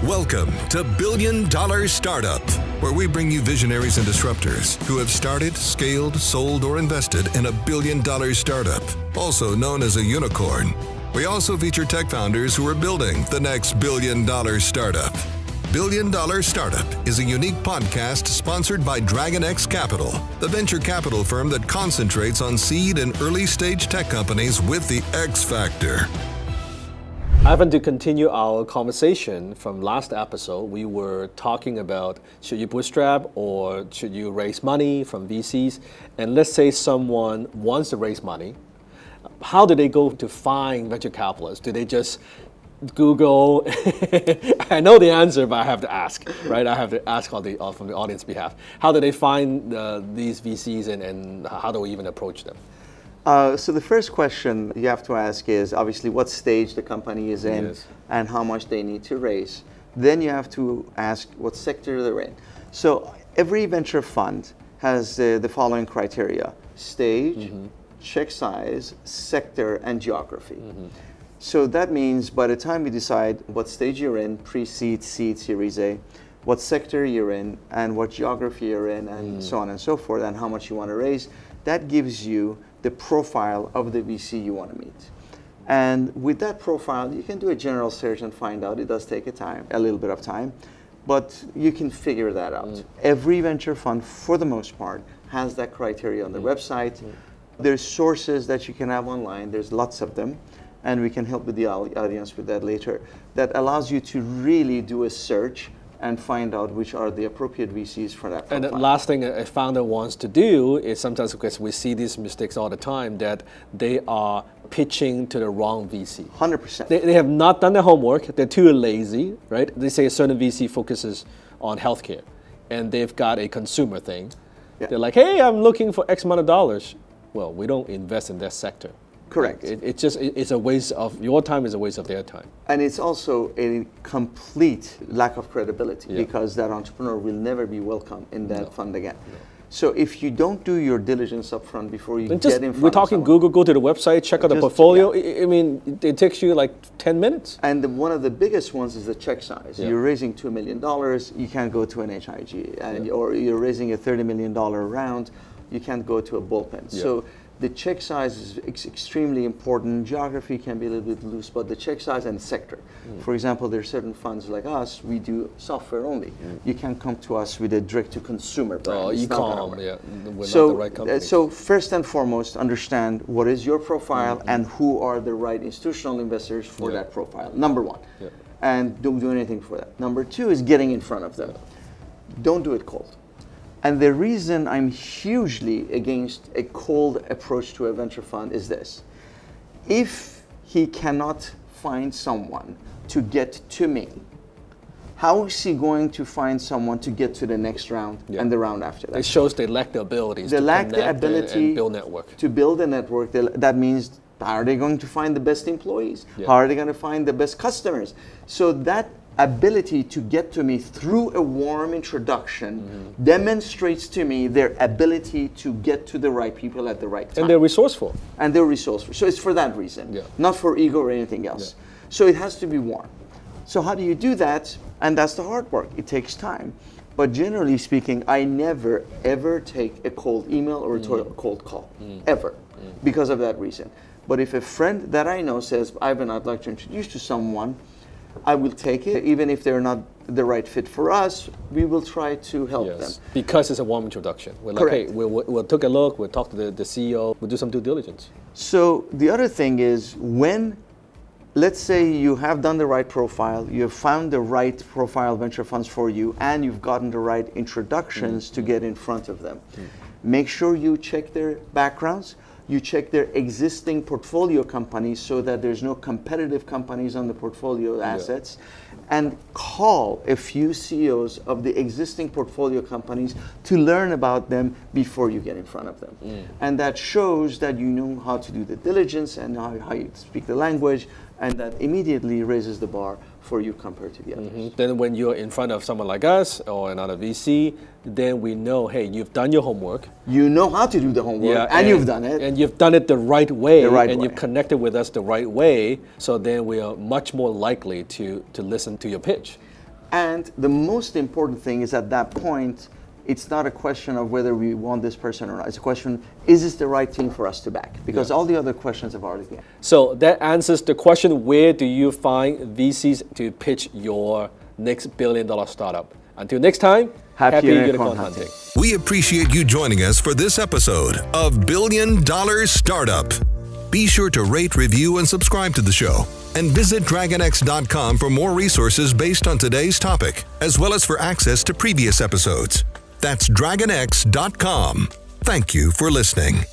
Welcome to Billion Dollar Startup, where we bring you visionaries and disruptors who have started, scaled, sold, or invested in a billion-dollar startup, also known as a unicorn. We also feature tech founders who are building the next billion-dollar startup. Billion Dollar Startup is a unique podcast sponsored by DragonX Capital, the venture capital firm that concentrates on seed and early-stage tech companies with the X factor. Ivan, to continue our conversation from last episode, we were talking about should you bootstrap or should you raise money from VCs? And let's say someone wants to raise money. How do they go to find venture capitalists? Do they just Google? I know the answer, but I have to ask, right? I have to ask from the audience behalf. How do they find these VCs and how do we even approach them? So the first question you have to ask is obviously what stage the company is in and how much they need to raise. Then you have to ask what sector they're in. So every venture fund has the following criteria: stage, check size, sector, and geography. So that means by the time you decide what stage you're in, pre-seed, seed, Series A, what sector you're in, and what geography you're in, and so on and so forth, and how much you want to raise, that gives you the profile of the VC you want to meet. And with that profile, you can do a general search and find out. It does take a little bit of time, but you can figure that out. Every venture fund, for the most part, has that criteria on their website. There's sources that you can have online. There's lots of them, and we can help with the audience with that later. That allows you to really do a search and find out which are the appropriate VCs for that profile. And the last thing a founder wants to do is sometimes, because we see these mistakes all the time, that they are pitching to the wrong VC. 100%. They have not done their homework. They're too lazy, right? They say a certain VC focuses on healthcare, and they've got a consumer thing. Yeah. They're like, hey, I'm looking for X amount of dollars. Well, we don't invest in that sector. Correct. It's a waste of your time, is a waste of their time. And it's also a complete lack of credibility because that entrepreneur will never be welcome in that fund again. No. So if you don't do your diligence up front before you get in front we're talking of someone, Google, go to the website, check out the portfolio. I mean, it takes you like 10 minutes. And one of the biggest ones is the check size. You're raising $2 million, you can't go to an HIG. Or you're raising a $30 million round, you can't go to a bullpen. So the check size is extremely important. Geography can be a little bit loose, but the check size and sector. For example, there are certain funds like us, we do software only. You can't come to us with a direct-to-consumer brand. E-com, we're not the right company. So first and foremost, understand what is your profile and who are the right institutional investors for that profile, number one. And don't do anything for that. Number two is getting in front of them. Don't do it cold. And the reason I'm hugely against a cold approach to a venture fund is this. If he cannot find someone to get to me, how is he going to find someone to get to the next round and the round after that? It shows they lack the abilities to connect and build network. To build a network. That means, how are they going to find the best employees? How are they going to find the best customers? So that ability to get to me through a warm introduction demonstrates to me their ability to get to the right people at the right time. And they're resourceful. So it's for that reason, not for ego or anything else. So it has to be warm. So how do you do that? And that's the hard work. It takes time. But generally speaking, I never, ever take a cold email or a cold call, ever, because of that reason. But if a friend that I know says, Ivan, I'd like to introduce you to someone, I will take it. Even if they're not the right fit for us, we will try to help them. Because it's a warm introduction. We're like, hey, we'll take a look, we'll talk to the CEO, we'll do some due diligence. So the other thing is when, let's say you have done the right profile, you have found the right profile venture funds for you, and you've gotten the right introductions to get in front of them. Make sure you check their backgrounds. You check their existing portfolio companies so that there's no competitive companies on the portfolio assets, and call a few CEOs of the existing portfolio companies to learn about them before you get in front of them. And that shows that you know how to do the diligence and how you speak the language, and that immediately raises the bar for you compared to the others. Then when you're in front of someone like us or another VC, then we know, hey, you've done your homework. You know how to do the homework, and you've done it. And you've done it the right way, you've connected with us the right way, so then we are much more likely to listen to your pitch. And the most important thing is at that point, it's not a question of whether we want this person or not. It's a question, is this the right team for us to back? Because all the other questions have already been. So that answers the question, where do you find VCs to pitch your next billion-dollar startup? Until next time, happy unicorn hunting. We appreciate you joining us for this episode of Billion Dollar Startup. Be sure to rate, review, and subscribe to the show. And visit DragonX.com for more resources based on today's topic, as well as for access to previous episodes. That's DragonX.com. Thank you for listening.